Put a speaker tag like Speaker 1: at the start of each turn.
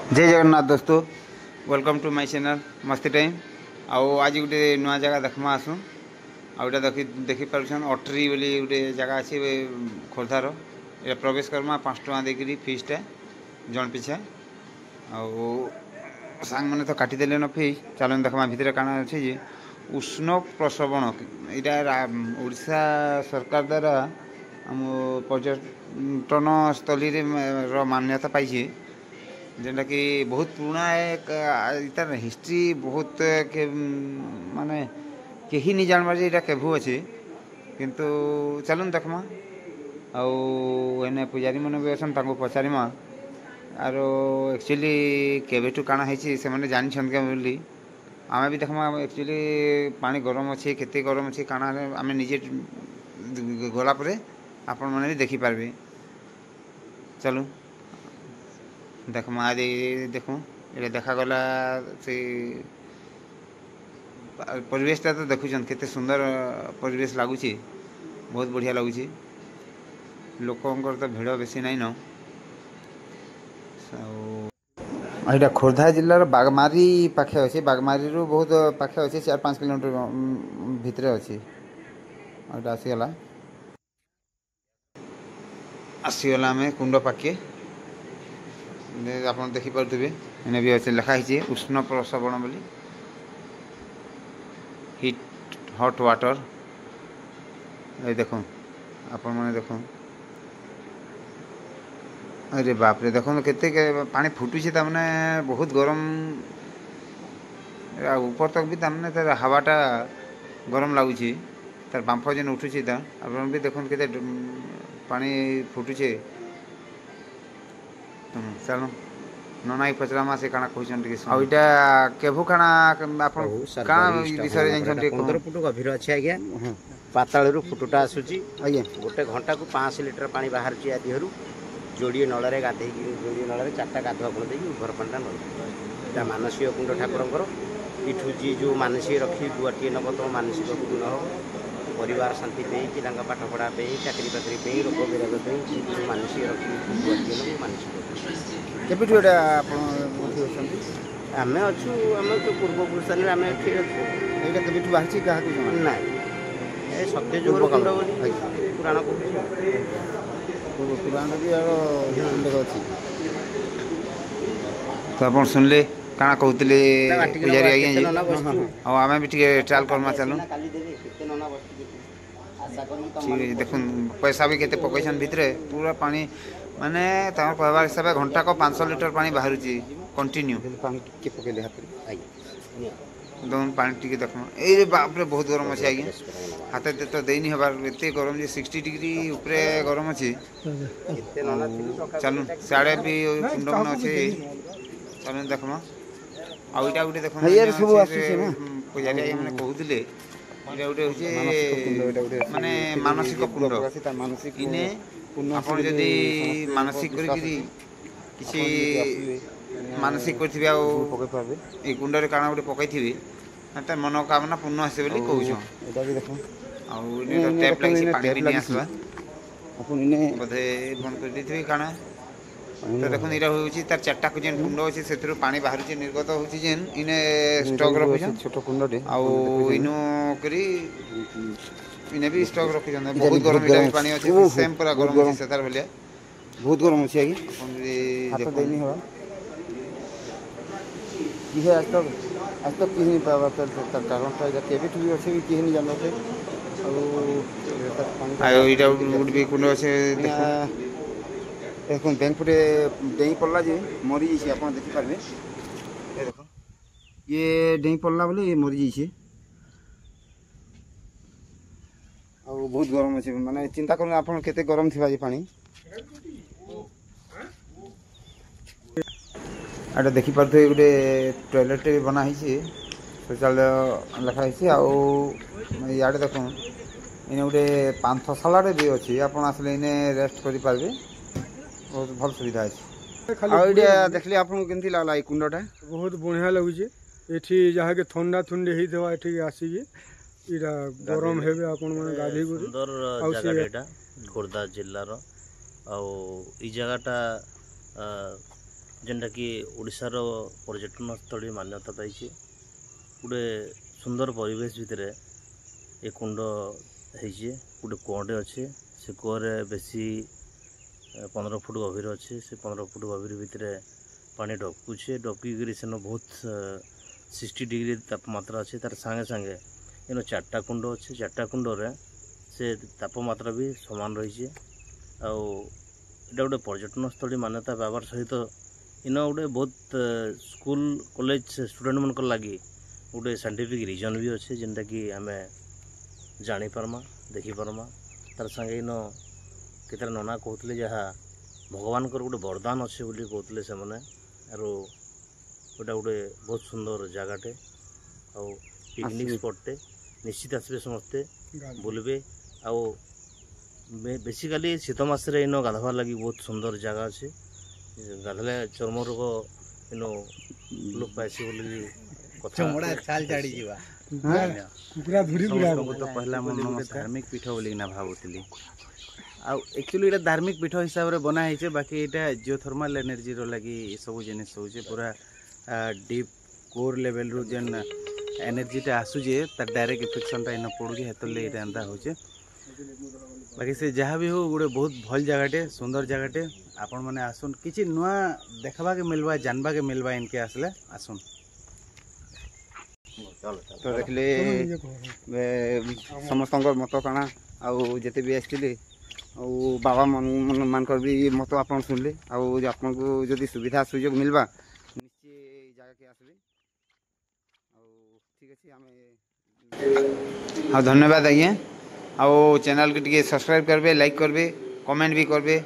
Speaker 1: जय जगन्नाथ दोस्तों, welcome to my channel मस्ती टाइम। आओ आज गोटे नुआ जगह देखमा आसू आउटा देखी पार्छन अटरी बोली गोटे जगह अच्छे खोर्धार ये प्रवेश करमा 5 टका देकरी फीसटा जन पिछा सांग मैंने तो काटिदेले न फीस चलन देखमा भितर काना अच्छे जे उष्ण प्रसवण यहाँ ओडिशा सरकार द्वारा आम पर्यटन स्थली मान्यता पाई जेनटा कि बहुत पुराना एक इतार हिस्ट्री बहुत के माने कहीं नहीं जानवर जे इटा केभू अच्छे किंतु चलन देखमा आने पूजारी मैंने भी अच्छन पचारिमा आर एक्चुअली केवेठू काଣା ହେଇଛି ସେମାନେ ଜାଣିଛନ୍ତି ବୋଲି आमे भी देखमा एक्चुअली पानी गरम अच्छे केते गरम अच्छे काଣା आमे निजे गला परे आपण माने भी देखि पारबे। चलू देखमा आज देखूँ ये देखागला से परिवेशटा तो देखुन केते सुंदर परिवेश लगुच बहुत बढ़िया लगुच लोकंर तो भिड़ बेसी नाइन यहाँ खोर्धा जिलार बागमारी पाखे अच्छे बागमारी रू बहुत पाखे अच्छे 4-5 किलोमीटर भितर अच्छे आसीगला आसीगला आम कुंड पाखे आप देखिपे इन्हें भी अच्छे लिखाई उष्ण प्रसवण बोली हिट हॉट वाटर ये देख आपण मैंने देख अरे बाप रे देखो केते पानी फुटुची तमने बहुत गरम ऊपर तक भी तमने तार हवाटा गरम लगुच तार बांफ जेन उठुची ता आपण भी देखो केते पानी फुटुचे चलो नना पचरामा से काना कहछन टिके आ इटा केभू काना आपण काना विषय जानछन टिके
Speaker 2: 15 फुट गभीर अछि आज्ञा पाताळ रु फुटुटा आसुची आज्ञा गोटे घंटा को 5 लिटर पानी बाहर छि आ देहरु जोड़िए नलरे गाधे जोड़िए नलरे 4टा गाधुआ कुंड देकी घर पानीटा नल मानसिक कुंड ठाकुरंकर इठू जी जो मानसिक रखी दुआटी नब तो मानसिक पूर्ण हो परिवार शांति पे कि पाठ पढ़ा पे चाकरी बाकरी पे रोग विराग पे जो मानसिक रखी दुआटी नब मानसिक
Speaker 1: केबिठू एटा
Speaker 2: आम अच्छु आम तो पूर्व पुरुषान आम ठीक अच्छे
Speaker 1: एटा केबिठू बाहर क्या
Speaker 2: ना ए सत्य जो कुंड बोली पुराण कहूँ
Speaker 1: पुराण भी अच्छी तो आप सुनले काना कहते पुजारी आज्ञा आम भी ट्रायल करमा चलू ठीक देख पैसा भी केते पकईछन भितर पूरा पानी माने कहबार हिसाब घंटा को 500 लिटर पानी बाहर कंटिन्यू एकदम पानी टी देखना ये बाप रे बहुत गरम अच्छे आज्ञा हाथ तो देनी हबार एत गरम जे 60 डिग्री उपरे गरम अच्छे चलू साढ़े भी कुंड मन अच्छे चल देखमा आईटा गोटे देख पुजारी आज्ञा मैंने कहते गोटे हूँ माने मानसिक कुंड इने आपन जदि मानसिक किसी मानसिक करें कुंड काना गोटे पकई तार मनोकामना पूर्ण आसे बोली कहूँ टैप लगी पानी भी नहीं आसवा बोधे बंद कर दी काना तो देखो यहाँ हूँ तार 4टा को जेन कुंड अच्छे से पानी बाहर निर्गत होची जेन इने स्टॉक रखुछन छोट कुंड इनु करी इने भी स्टॉक रखुछन बहुत गरम इटा पानी अच्छे सेम पूरा गरम अच्छे से तार भलिया बहुत गरम अच्छे आगे हाथ देनी हवा किहे आज तक किही नहीं पावा तार कारणटा इटा केबिठू भी अच्छे किही नहीं जानते आयो इटा गुड भी कुंड अच्छे देखो बैंक फुटे डेई पड़ला जे मरी जाइए आप देखिपारे देख ये डेई पड़ला बोले ये मरी जाइए बहुत गरम अच्छे माने चिंता कर आप गरम थी पानी एटा देखिपे गोटे टॉयलेट भी बनाई शौचालय लिखाई इे देख इन गोटे पांथशाला भी अच्छी आप इने रेस्ट करें बहुत भल सुविधा अच्छे देखिए आपको केमती लगला ये कुंडटा
Speaker 3: बहुत बढ़िया लगुचे ये जहाँ के ठंडा ठंडी होता ये आसिक इरा गरम हेबे आपण माने गाधी गुरी
Speaker 2: सुंदर जगह खोर्धा जिल्लार आ जगहटा
Speaker 4: जेनटा कि ओडिशार पर्यटन स्थली मान्यता पाई गोटे सुंदर परिवेश भितर ये कुंड गोटे कूटे अच्छे से कूरे बेसी 15 फुट गभीर अच्छे से 15 फुट गभीर भितर पानी डबकुचे डबकी सेन बहुत 60 डिग्री तापमात्रा अच्छे तार सांगे सांगे इन 4टा कुंड अच्छे 4टा कुंड से तापमात्रा भी समान रही है गोटे पर्यटन स्थली मान्यता पावर सहित इन गोटे बहुत स्कूल कॉलेज स्टूडेंट मन लगी गोटे साइंटिफिक रीजन भी अच्छे जेनटा कि आम जानीपरमा देखिपरमा तार संगे इन केत नना कहते जहाँ भगवान गोटे वरदान अच्छे बोली कहते से मैंने आरो गोटा गोटे बहुत सुंदर जगहटे आ पिकनिक स्पॉटे निश्चित आसबे समस्ते बुलबे आ बेसिकाली शीत मासरे इन गाधवार लगी बहुत सुंदर जगह अच्छे गाधले चर्म रोग इन लोक पाइसी बोली
Speaker 5: चमड़ा छाल छाड़ी जीवा
Speaker 6: तो पहला मन धार्मिक पीठ बोली भावुली एक्चुअली ये धार्मिक पीठ हिसाब से बना है बाकी यहाँ जिओथर्माल एनर्जी लगी सब जिनिस हो पूरा डीप कोर लेवल रु जेन एनर्जीटा आसूचे तार डायरेक्ट इफेक्शनटा इन पड़ुचे हेतुले एंता हो बाकी से जहाँ भी हो गोटे बहुत भल जगहटे सुंदर जगहटे आपण मैंने आसुन किसी नुआ देखा के मिलवा जानवा के मिलवा इनके आसले आसुन
Speaker 1: तो देखले समस्त मत काना आते भी आसते बाबा मान भी मत आप शुणिले आपन को जदि सुविधा सुजोग मिलवा निश्चय जगह के आसबे ठीक अच्छे धन्यवाद आज्ञा चैनल के सब्सक्राइब करबे लाइक करबे कमेंट भी करबे।